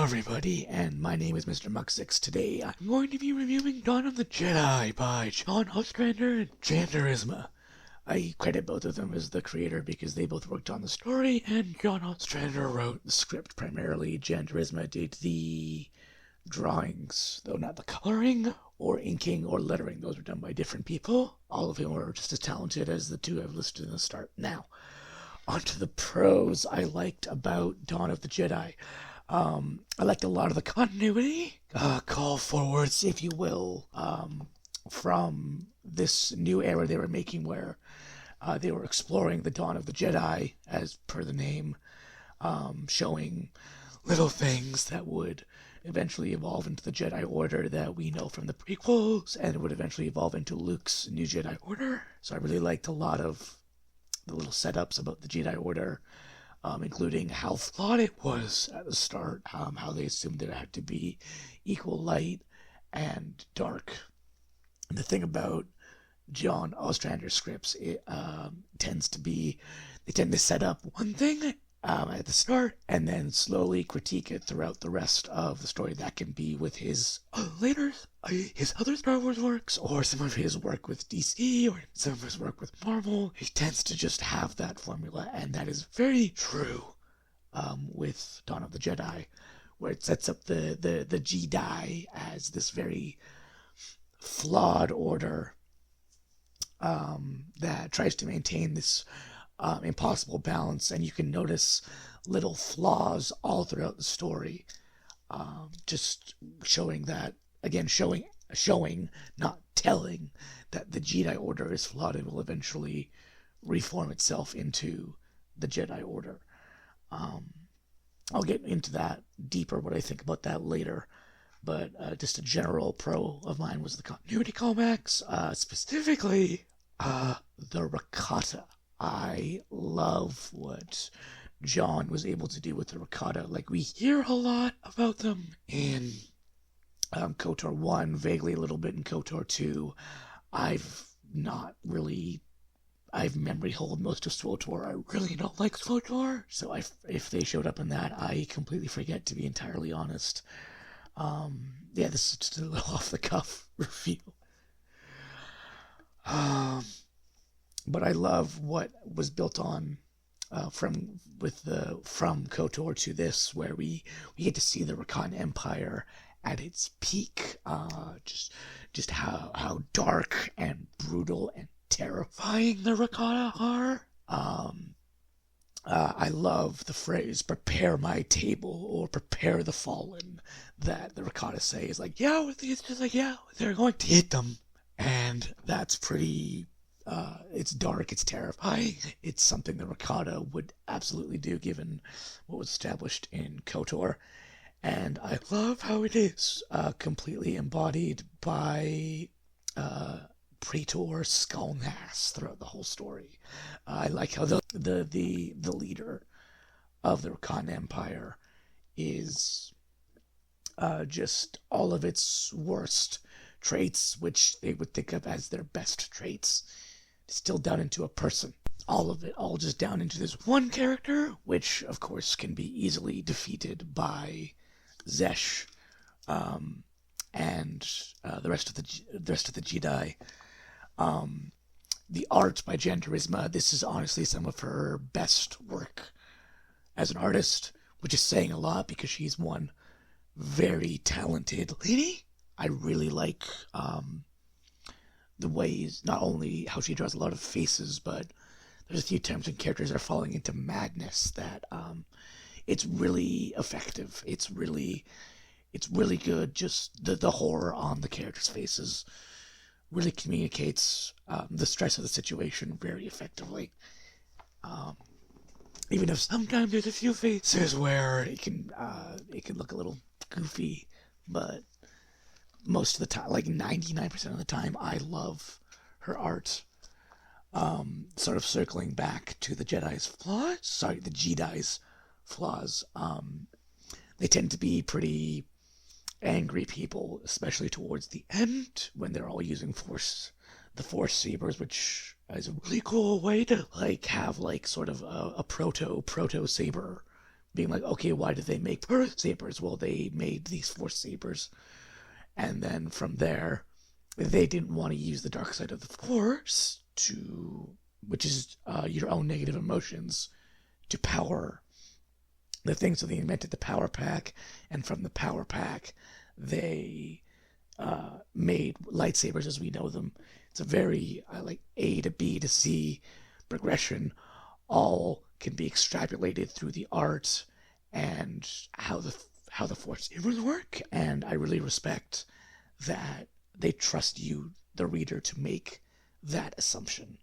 everybody, and my name is Mr. Muck6. Today I'm going to be reviewing Dawn of the Jedi by John Ostrander and Jan Duursema. I credit both of them as the creator because they both worked on the story, and John Ostrander wrote the script primarily. Jan Duursema did the drawings, though not the coloring or inking or lettering. Those were done by different people, all of whom are just as talented as the two I've listed in the start. Now, onto the pros I liked about Dawn of the Jedi. I liked a lot of the continuity, call forwards, if you will, from this new era they were making where they were exploring the Dawn of the Jedi, as per the name, showing little things that would eventually evolve into the Jedi Order that we know from the prequels, and it would eventually evolve into Luke's new Jedi Order. So I really liked a lot of the little setups about the Jedi Order, including how flawed it was at the start, how they assumed there had to be equal light and dark. And the thing about John Ostrander's scripts, it tends to be, they tend to set up one thing at the start and then slowly critique it throughout the rest of the story. That can be with his his other Star Wars works, or some of his work with DC, or some of his work with Marvel. He tends to just have that formula, and that is very true with Dawn of the Jedi, where it sets up the Jedi as this very flawed order that tries to maintain this impossible balance, and you can notice little flaws all throughout the story, just showing that, again, showing, not telling, that the Jedi Order is flawed and will eventually reform itself into the Jedi Order. I'll get into that deeper, what I think about that later, but just a general pro of mine was the continuity callbacks, specifically the Rakata. I love what John was able to do with the Rakata. Like, we hear a lot about them in KOTOR 1, vaguely a little bit in KOTOR 2. I've memory hold most of SWTOR. I really don't like SWTOR, so if they showed up in that, I completely forget, to be entirely honest. This is just a little off the cuff review. But I love what was built on from KOTOR to this, where we get to see the Rakan Empire at its peak. Just how dark and brutal and terrifying the Rakata are. I love the phrase "prepare my table" or "prepare the fallen" that the Rakata say. Is like, it's just like, they're going to hit them, and that's pretty. It's dark, it's terrifying. It's something the Rakata would absolutely do, given what was established in KOTOR. And I love how it is completely embodied by Praetor Skullnass throughout the whole story. I like how the leader of the Rakan Empire is just all of its worst traits, which they would think of as their best traits, distilled down into a person. All of it, all just down into this one character, which of course can be easily defeated by Zesh and the rest of the Jedi. The art by Jan Duursema, this is honestly some of her best work as an artist, which is saying a lot because she's one very talented lady. I really like the ways, not only how she draws a lot of faces, but there's a few times when characters are falling into madness that it's really effective. It's really good. Just the horror on the characters' faces really communicates the stress of the situation very effectively. Even if sometimes there's a few faces where it can look a little goofy, but most of the time, like 99% of the time, I love her art. Sort of circling back to the Jedi's flaws. They tend to be pretty angry people, especially towards the end when they're all using the Force sabers, which is a really cool way to have sort of a proto saber being like, okay, why did they make Force sabers? Well, they made these Force sabers, and then from there, they didn't want to use the dark side of the Force which is your own negative emotions, to power the thing. So they invented the power pack, and from the power pack, they made lightsabers as we know them. It's a very like A to B to C progression. All can be extrapolated through the art and how the Force sabers work. And I really respect that they trust you, the reader, to make that assumption.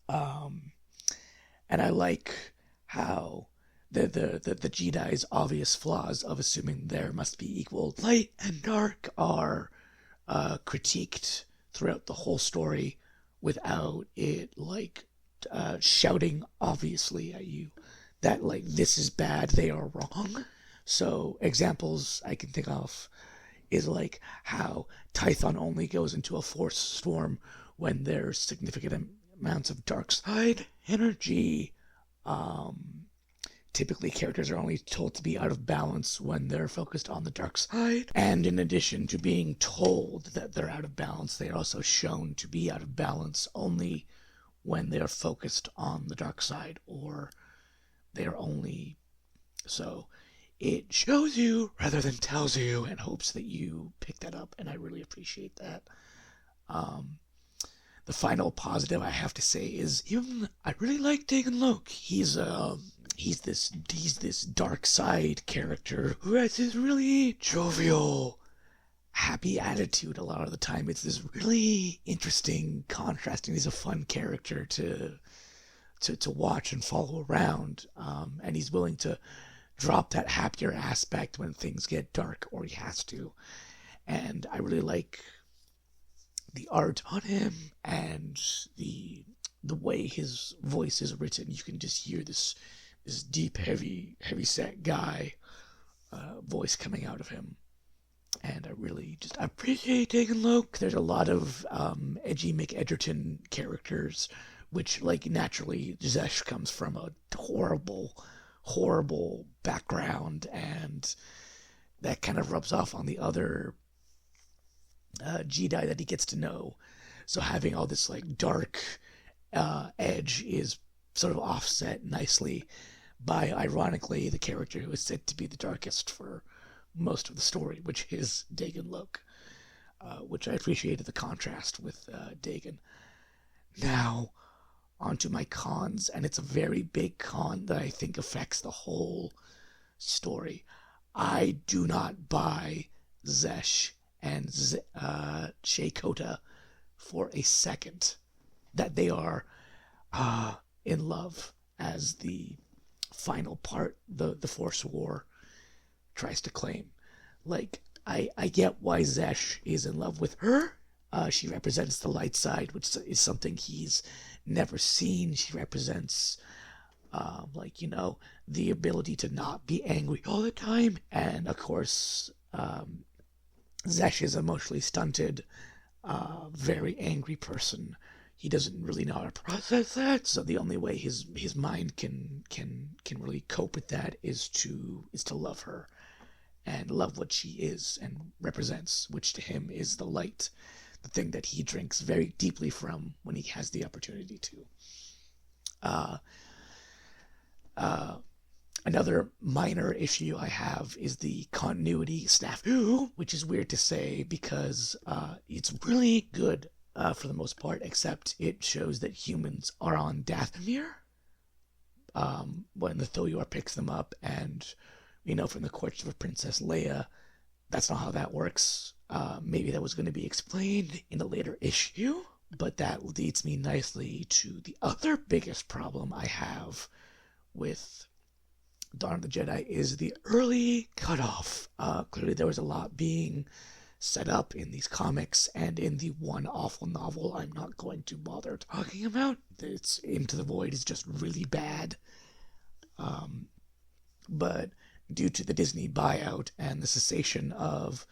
And I like how the Jedi's obvious flaws of assuming there must be equal light and dark are critiqued throughout the whole story without it like shouting obviously at you that like this is bad, they are wrong. So examples I can think of is like how Tython only goes into a Force storm when there's significant amounts of dark side energy. Typically, characters are only told to be out of balance when they're focused on the dark side. And in addition to being told that they're out of balance, they are also shown to be out of balance only when they're focused on the dark side, or they're only... So it shows you rather than tells you, and hopes that you pick that up, and I really appreciate that. The final positive I have to say is I really like Dagan Loke. He's this dark side character who has this really jovial, happy attitude a lot of the time. It's this really interesting, contrasting. He's a fun character to watch and follow around, and he's willing to drop that happier aspect when things get dark, or he has to. And I really like the art on him and the way his voice is written. You can just hear this deep, heavy set guy voice coming out of him. And I really just appreciate Dagan Loke. There's a lot of edgy McEdgerton characters, which, like, naturally, Zesh comes from a horrible background, and that kind of rubs off on the other Jedi that he gets to know. So having all this, like, dark edge is sort of offset nicely by, ironically, the character who is said to be the darkest for most of the story, which is Dagan Loke, which I appreciated the contrast with Dagan. Now, onto my cons, and it's a very big con that I think affects the whole story. I do not buy Zesh and Shakota for a second that they are in love, as the final part, the Force War, tries to claim. Like, I get why Zesh is in love with her. She represents the light side, which is something he's never seen. She represents, the ability to not be angry all the time. And, of course, Zesh is emotionally stunted, very angry person. He doesn't really know how to process that, so the only way his mind can really cope with that is to love her, and love what she is and represents, which to him is the light, the thing that he drinks very deeply from when he has the opportunity to. Another minor issue I have is the continuity snafu, which is weird to say because it's really good for the most part, except it shows that humans are on Dathomir when the Thoyor picks them up, and we know from the Courtship of Princess Leia that's not how that works. Maybe that was going to be explained in a later issue, but that leads me nicely to the other biggest problem I have with Dawn of the Jedi is the early cutoff. Clearly there was a lot being set up in these comics and in the one awful novel I'm not going to bother talking about. It's Into the Void is just really bad. But due to the Disney buyout and the cessation of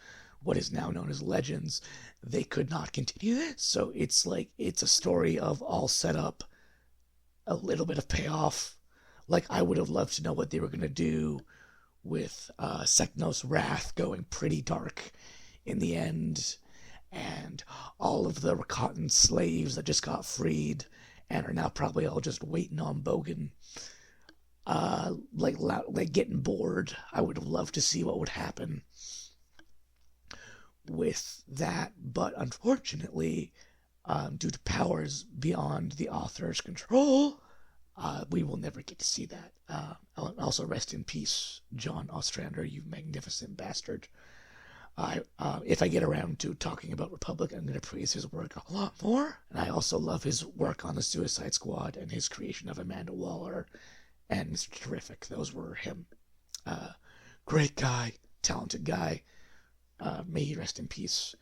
what is now known as Legends, they could not continue this. So it's a story of all set up, a little bit of payoff, Like, I would have loved to know what they were going to do with Seknos' Wrath going pretty dark in the end, and all of the Rakatan slaves that just got freed and are now probably all just waiting on Bogan, like getting bored. I would have loved to see what would happen with that, but unfortunately, due to powers beyond the author's control, we will never get to see that. Also, rest in peace, John Ostrander, you magnificent bastard. If I get around to talking about Republic, I'm going to praise his work a lot more. And I also love his work on the Suicide Squad and his creation of Amanda Waller and Mr. Terrific. Those were him. Great guy, talented guy. May he rest in peace.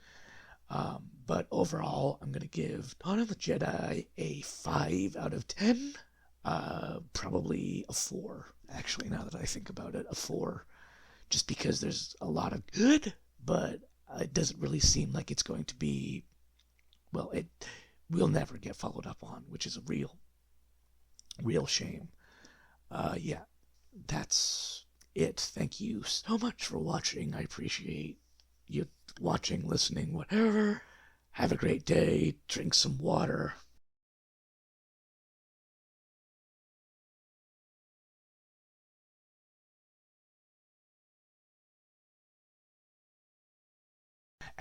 But overall, I'm going to give Dawn of the Jedi a 5 out of 10. Probably a 4, actually, now that I think about it. A 4. Just because there's a lot of good, but it doesn't really seem like it's going to be, well, it will never get followed up on, which is a real shame. Yeah, that's it. Thank you so much for watching. I appreciate you watching, listening, whatever. Have a great day. Drink some water.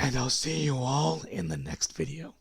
And I'll see you all in the next video.